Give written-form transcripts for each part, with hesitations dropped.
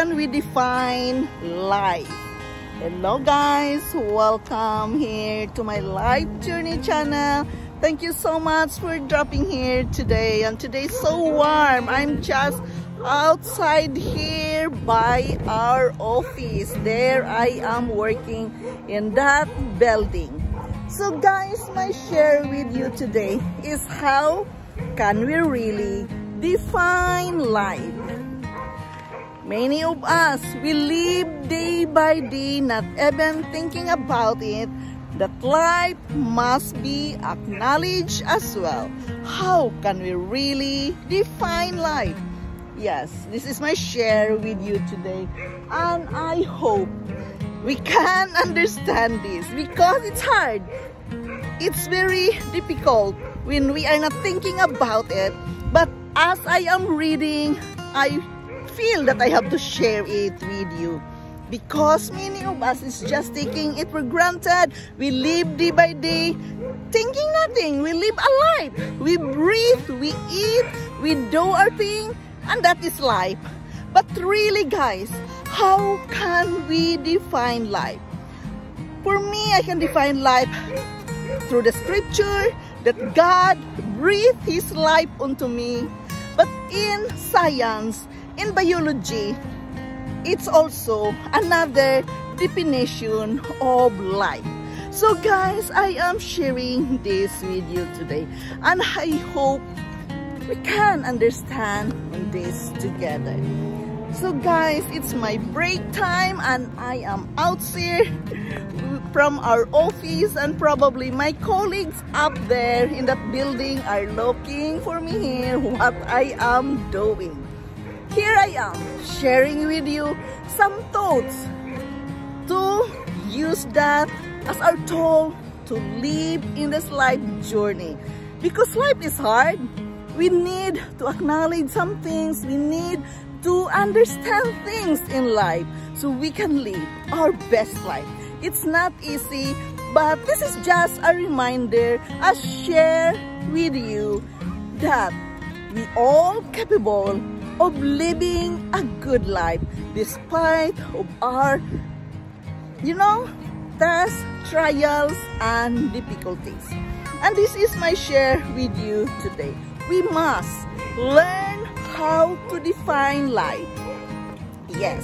can we define life? Hello guys, welcome here to my Lifejourney channel. Thank you so much for dropping here today. And today's so warm. I'm just outside here by our office. There I am working in that building. So guys, my share with you today is how can we really define life? Many of us, we live day by day not even thinking about it, that life must be acknowledged as well. How can we really define life? Yes, this is my share with you today, and I hope we can understand this because it's hard. It's very difficult when we are not thinking about it, but as I am reading, I feel that I have to share it with you because many of us is just taking it for granted. We live day by day thinking nothing. We live a life. We breathe, we eat, we do our thing, and that is life. But really guys, how can we define life? For me, I can define life through the scripture that God breathed His life unto me. But in science, in biology, it's also another definition of life. So guys, I am sharing this with you today, and I hope we can understand this together. So guys, it's my break time and I am out here from our office, and probably my colleagues up there in that building are looking for me here what I am doing. Here I am sharing with you some thoughts to use that as our tool to live in this life journey. Because life is hard, we need to acknowledge some things, we need to understand things in life so we can live our best life. It's not easy, but this is just a reminder, I share with you that we all capable of living a good life despite of our, tests, trials, and difficulties. And this is my share with you today. We must learn how to define life. Yes,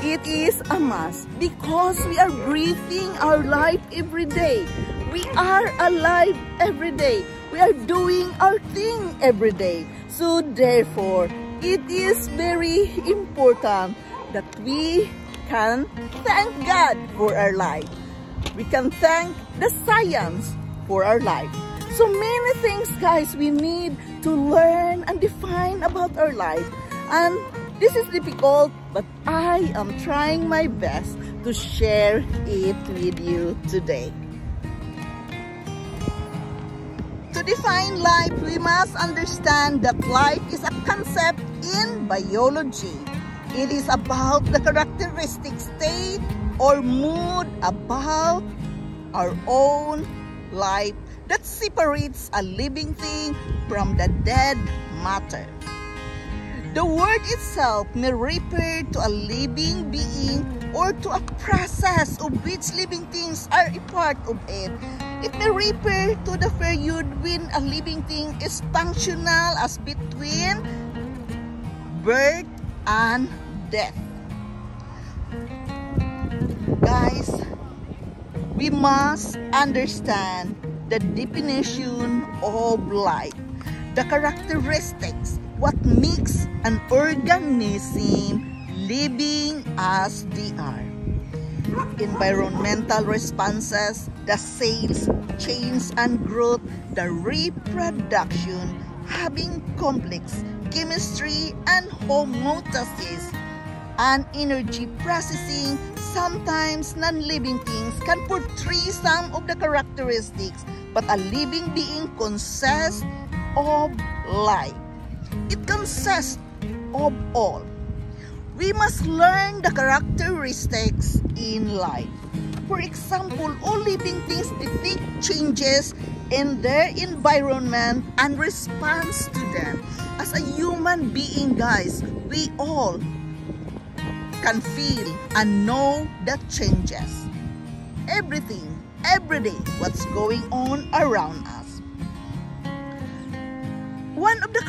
it is a must because we are breathing our life every day. We are alive every day. We are doing our thing every day. So therefore, it is very important that we can thank God for our life. We can thank the science for our life. So many things, guys, we need to learn and define about our life. And this is difficult, but I am trying my best to share it with you today. To define life, we must understand that life is a concept in biology. It is about the characteristic state or mood about our own life that separates a living thing from the dead matter. The word itself may refer to a living being or to a process of which living things are a part of it. It may refer to the period when a living thing is functional as between birth and death. Guys, we must understand the definition of life, the characteristics, what makes an organism living as they are. Environmental responses, the cells, change and growth, the reproduction, having complex chemistry and homeostasis, and energy processing. Sometimes non-living things can portray some of the characteristics, but a living being consists of life. It consists of all. We must learn the characteristics in life. For example, all living things detect changes in their environment and responds to them. As a human being, guys, we all can feel and know the changes. Everything, every day, what's going on around us. One of the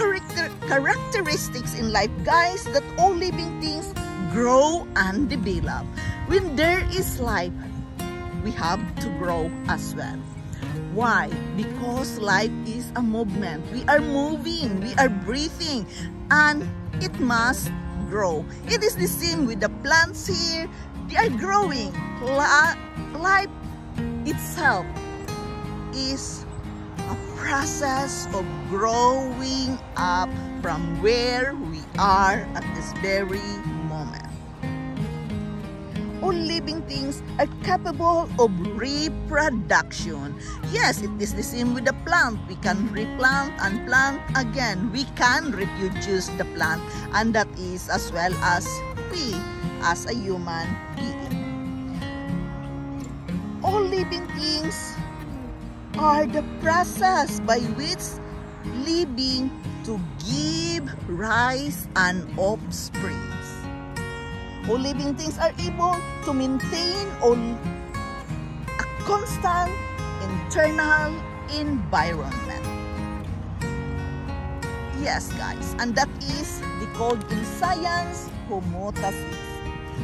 characteristics in life, guys, that all living things grow and develop. When there is life, we have to grow as well. Why? Because life is a movement. We are moving, we are breathing, and it must grow. It is the same with the plants here. They are growing. Life itself is a process of growing up from where we are at this very moment. All living things are capable of reproduction. Yes, it is the same with the plant. We can replant and plant again. We can reproduce the plant, and that is as well as we as a human being. All living things are the process by which living to give rise and offspring. All living things are able to maintain on a constant internal environment. Yes, guys, and that is called in science homeostasis.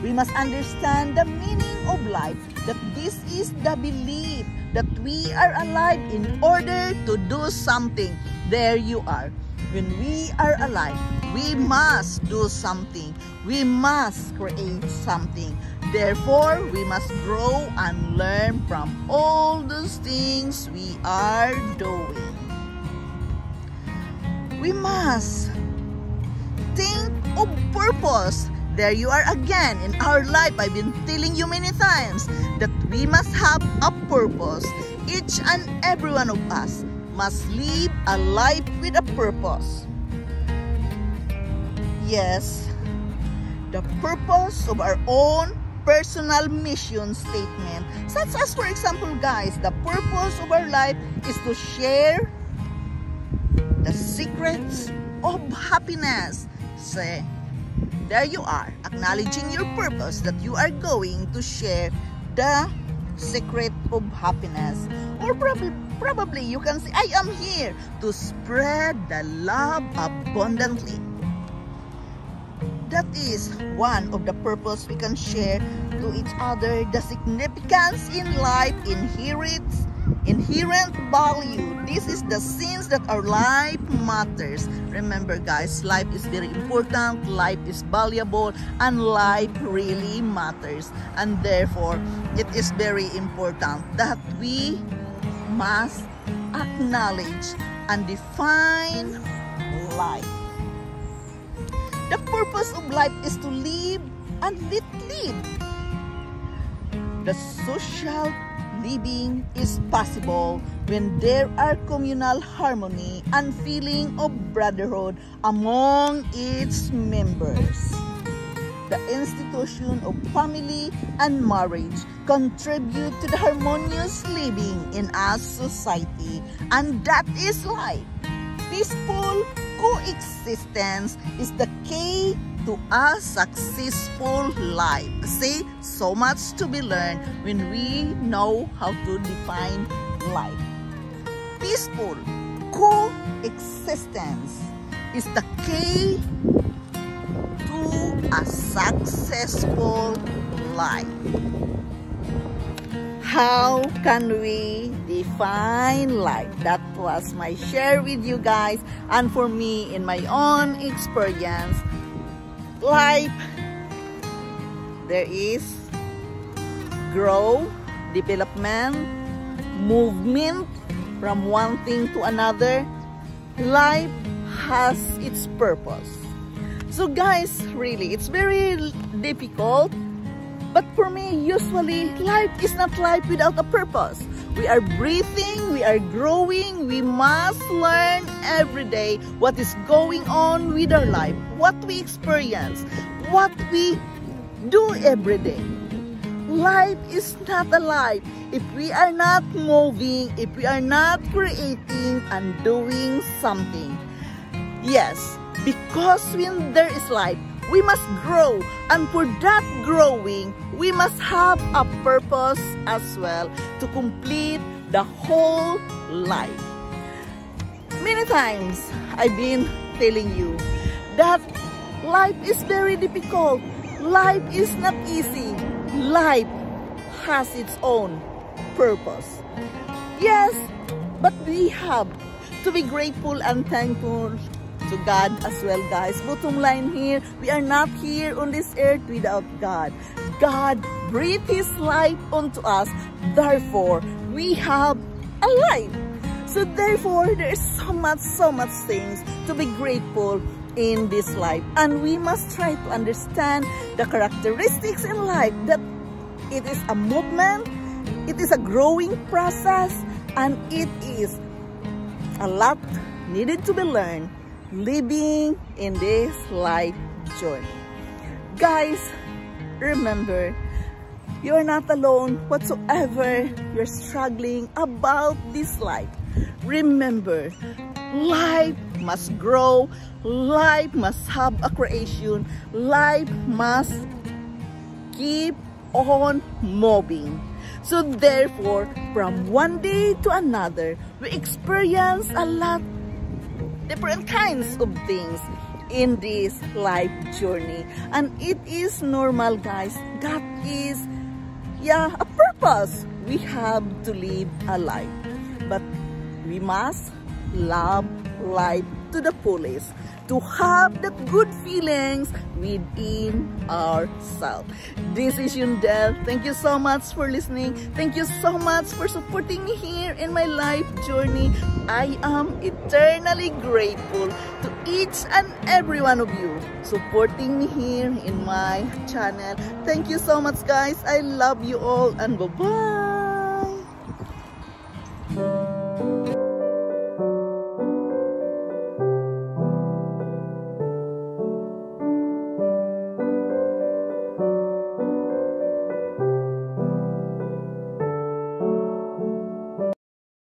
We must understand the meaning of life, that this is the belief that we are alive in order to do something. There you are. When we are alive, we must do something. We must create something. Therefore, we must grow and learn from all those things we are doing. We must think of purpose. There you are again in our life. I've been telling you many times that we must have a purpose. Each and every one of us must live a life with a purpose. Yes, the purpose of our own personal mission statement. Such as, for example, guys, the purpose of our life is to share the secrets of happiness. Say, there you are, acknowledging your purpose that you are going to share the secret of happiness. Or probably you can say, I am here to spread the love abundantly. That is one of the purpose we can share to each other. The significance in life, inherent value. This is the sense that our life matters. Remember, guys, life is very important, life is valuable, and life really matters. And therefore, it is very important that we must acknowledge and define life. The purpose of life is to live and let live. The social living is possible when there are communal harmony and feeling of brotherhood among its members. The institution of family and marriage contribute to the harmonious living in our society, and that is life. Peaceful coexistence is the key to a successful life. See, so much to be learned when we know how to define life. Peaceful coexistence is the key to a successful life. How can we define life? That was my share with you guys, and for me, in my own experience, life, there is growth, development, movement from one thing to another. Life has its purpose. So guys, really, it's very difficult. But for me, usually, life is not life without a purpose. We are breathing, we are growing, we must learn every day what is going on with our life, what we experience, what we do every day. Life is not alive if we are not moving, if we are not creating and doing something. Yes, because when there is life, We must grow, and for that growing, we must have a purpose as well to complete the whole life. Many times, I've been telling you that life is very difficult. Life is not easy. Life has its own purpose. Yes, but we have to be grateful and thankful to God as well, guys. Bottom line here, we are not here on this earth without God. God breathed His life onto us. Therefore, we have a life. So therefore, there is so much things to be grateful in this life. And we must try to understand the characteristics in life, that it is a movement, it is a growing process, and it is a lot needed to be learned living in this life journey. Guys, remember, you're not alone whatsoever you're struggling about this life. Remember, life must grow, life must have a creation, life must keep on moving. So therefore, from one day to another, we experience a lot different kinds of things in this life journey. And it is normal, guys. That is, a purpose. We have to live a life. But we must love life to the fullest, to have the good feelings within ourselves. This is Yundel. Thank you so much for listening. Thank you so much for supporting me here in my life journey. I am eternally grateful to each and every one of you supporting me here in my channel. Thank you so much, guys. I love you all, and bye-bye.